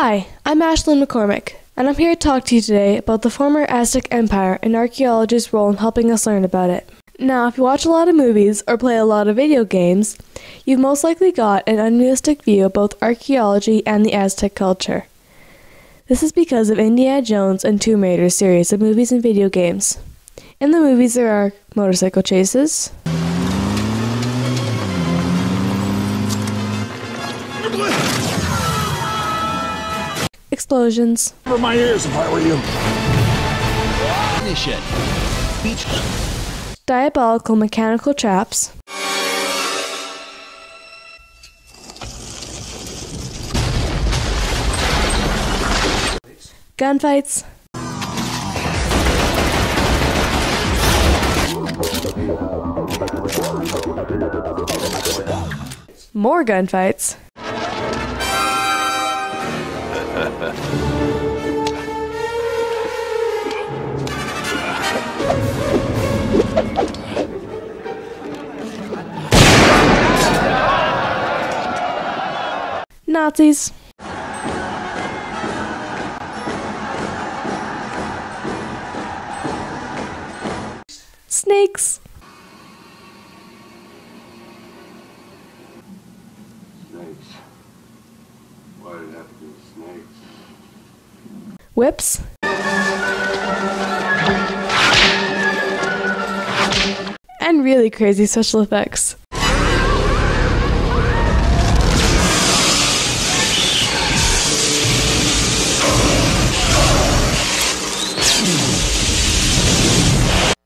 Hi, I'm Ashlyn McCormick, and I'm here to talk to you today about the former Aztec Empire and archaeology's role in helping us learn about it. Now, if you watch a lot of movies or play a lot of video games, you've most likely got an unrealistic view of both archaeology and the Aztec culture. This is because of Indiana Jones and Tomb Raider series of movies and video games. In the movies there are motorcycle chases, explosions, over my ears if I were you. Finish it. Beach. diabolical mechanical traps, gunfights, more gunfights, Nazis, snakes, Snakes. Why did it have to be snakes? whips, and really crazy special effects.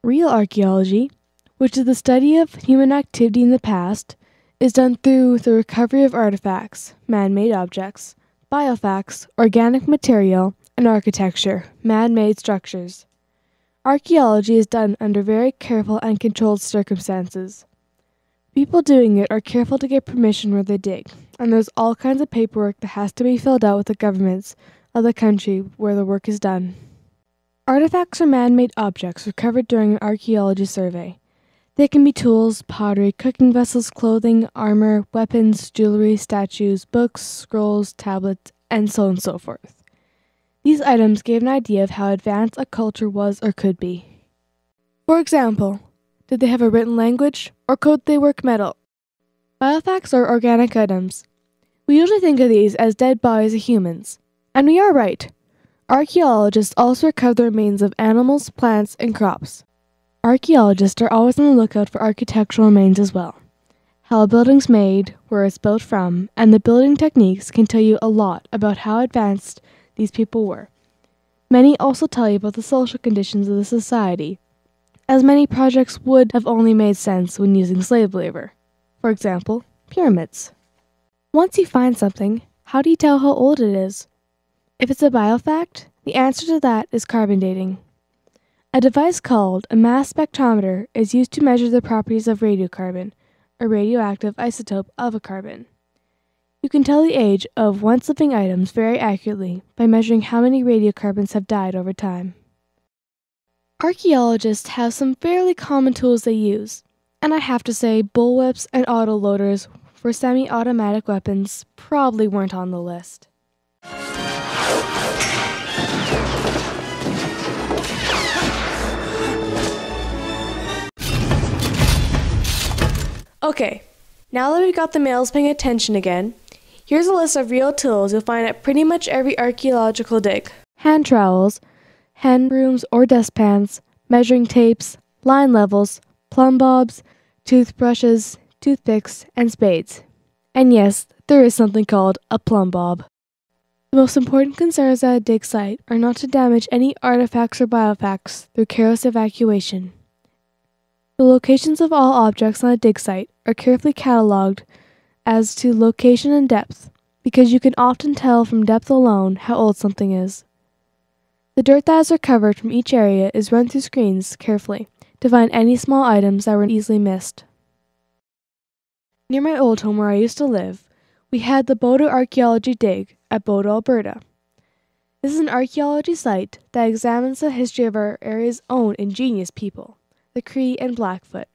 Real archaeology, which is the study of human activity in the past, is done through the recovery of artifacts, man-made objects, biofacts, organic material, and architecture, man-made structures. Archaeology is done under very careful and controlled circumstances. People doing it are careful to get permission where they dig, and there's all kinds of paperwork that has to be filled out with the governments of the country where the work is done. Artifacts are man-made objects recovered during an archaeology survey. They can be tools, pottery, cooking vessels, clothing, armor, weapons, jewelry, statues, books, scrolls, tablets, and so on and so forth. These items gave an idea of how advanced a culture was or could be. For example, did they have a written language, or could they work metal? Biofacts are organic items. We usually think of these as dead bodies of humans, and we are right. Archaeologists also recover the remains of animals, plants, and crops. Archaeologists are always on the lookout for architectural remains as well. How a building's made, where it's built from, and the building techniques can tell you a lot about how advanced these people were. Many also tell you about the social conditions of the society, as many projects would have only made sense when using slave labor. For example, pyramids. Once you find something, how do you tell how old it is? If it's a biofact, the answer to that is carbon dating. A device called a mass spectrometer is used to measure the properties of radiocarbon, a radioactive isotope of a carbon. You can tell the age of once living items very accurately by measuring how many radiocarbons have died over time. Archaeologists have some fairly common tools they use, and I have to say bullwhips and autoloaders for semi-automatic weapons probably weren't on the list. Okay, now that we've got the males paying attention again, Here's a list of real tools you'll find at pretty much every archaeological dig. Hand trowels, hand brooms or dustpans, measuring tapes, line levels, plumb bobs, toothbrushes, toothpicks, and spades. And yes, there is something called a plumb bob. The most important concerns at a dig site are not to damage any artifacts or biofacts through careless evacuation. The locations of all objects on a dig site are carefully catalogued as to location and depth, because you can often tell from depth alone how old something is. The dirt that is recovered from each area is run through screens carefully to find any small items that were easily missed. Near my old home where I used to live, we had the Bodo Archaeology dig at Bodo, Alberta. This is an archaeology site that examines the history of our area's own ingenious people, the Cree and Blackfoot.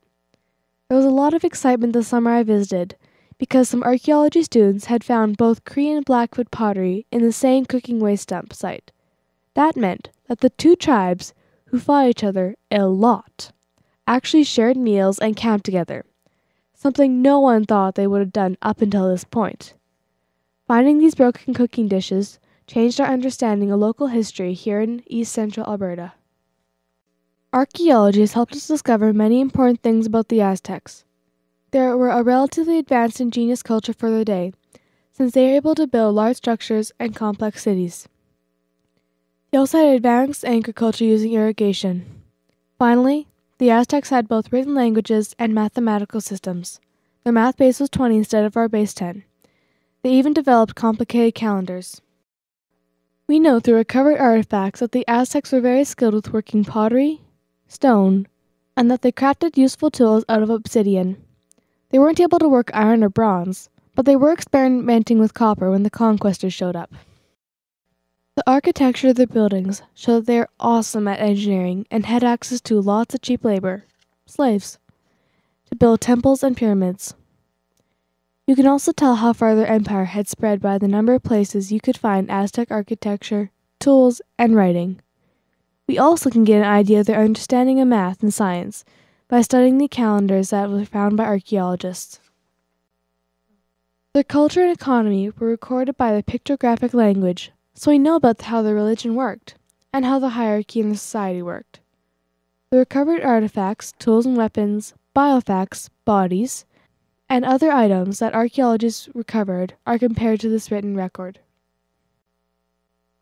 There was a lot of excitement the summer I visited, because some archaeology students had found both Cree and Blackfoot pottery in the same cooking waste dump site. That meant that the two tribes, who fought each other a lot, actually shared meals and camped together, something no one thought they would have done up until this point. Finding these broken cooking dishes changed our understanding of local history here in East Central Alberta. Archaeology has helped us discover many important things about the Aztecs. They were a relatively advanced ingenious culture for their day, since they were able to build large structures and complex cities. They also had advanced agriculture using irrigation. Finally, the Aztecs had both written languages and mathematical systems. Their math base was 20 instead of our base 10. They even developed complicated calendars. We know through recovered artifacts that the Aztecs were very skilled with working pottery, stone, and that they crafted useful tools out of obsidian. They weren't able to work iron or bronze, but they were experimenting with copper when the conquestors showed up. The architecture of their buildings show that they are awesome at engineering and had access to lots of cheap labor, slaves, to build temples and pyramids. You can also tell how far their empire had spread by the number of places you could find Aztec architecture, tools, and writing. We also can get an idea of their understanding of math and science by studying the calendars that were found by archaeologists. Their culture and economy were recorded by the pictographic language, so we know about how their religion worked, and how the hierarchy in the society worked. The recovered artifacts, tools and weapons, biofacts, bodies, and other items that archaeologists recovered are compared to this written record.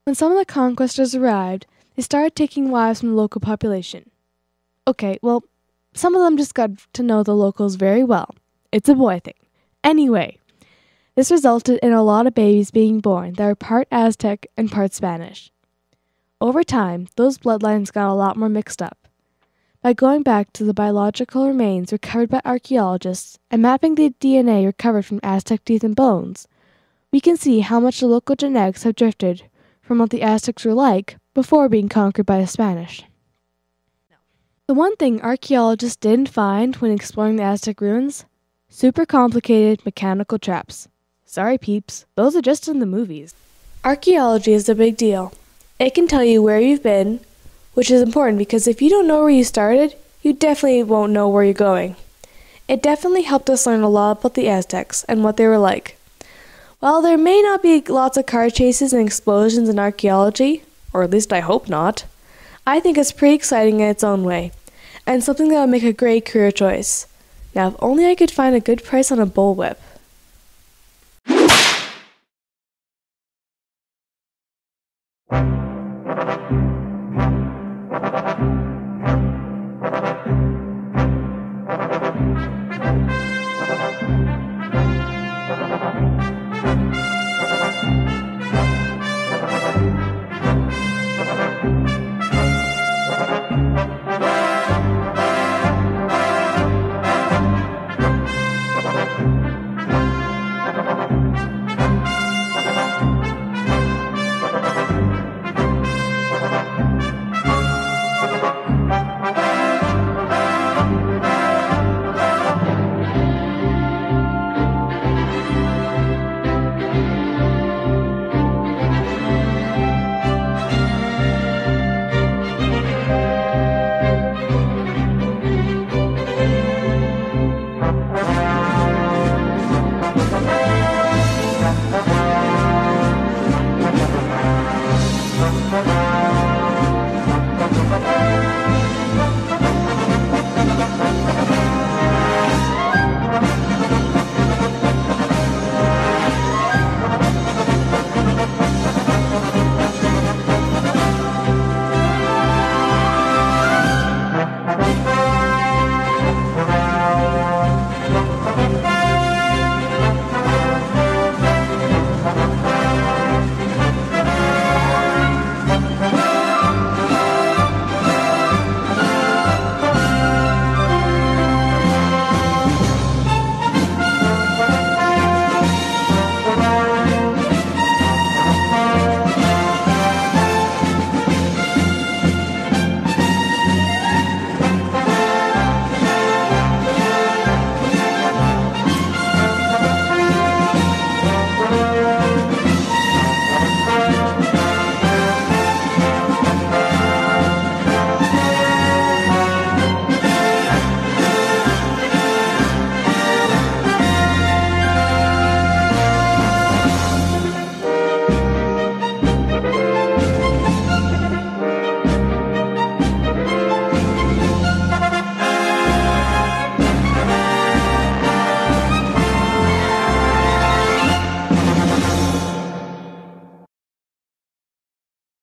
When some of the conquestors arrived, they started taking wives from the local population. Okay, well, some of them just got to know the locals very well. It's a boy thing. Anyway, this resulted in a lot of babies being born that were part Aztec and part Spanish. Over time, those bloodlines got a lot more mixed up. By going back to the biological remains recovered by archaeologists and mapping the DNA recovered from Aztec teeth and bones, we can see how much the local genetics have drifted from what the Aztecs were like before being conquered by the Spanish. The one thing archaeologists didn't find when exploring the Aztec ruins? Super complicated mechanical traps. Sorry peeps, those are just in the movies. Archaeology is a big deal. It can tell you where you've been, which is important because if you don't know where you started, you definitely won't know where you're going. It definitely helped us learn a lot about the Aztecs and what they were like. While there may not be lots of car chases and explosions in archaeology, or at least I hope not, I think it's pretty exciting in its own way, and something that would make a great career choice. Now, if only I could find a good price on a bullwhip.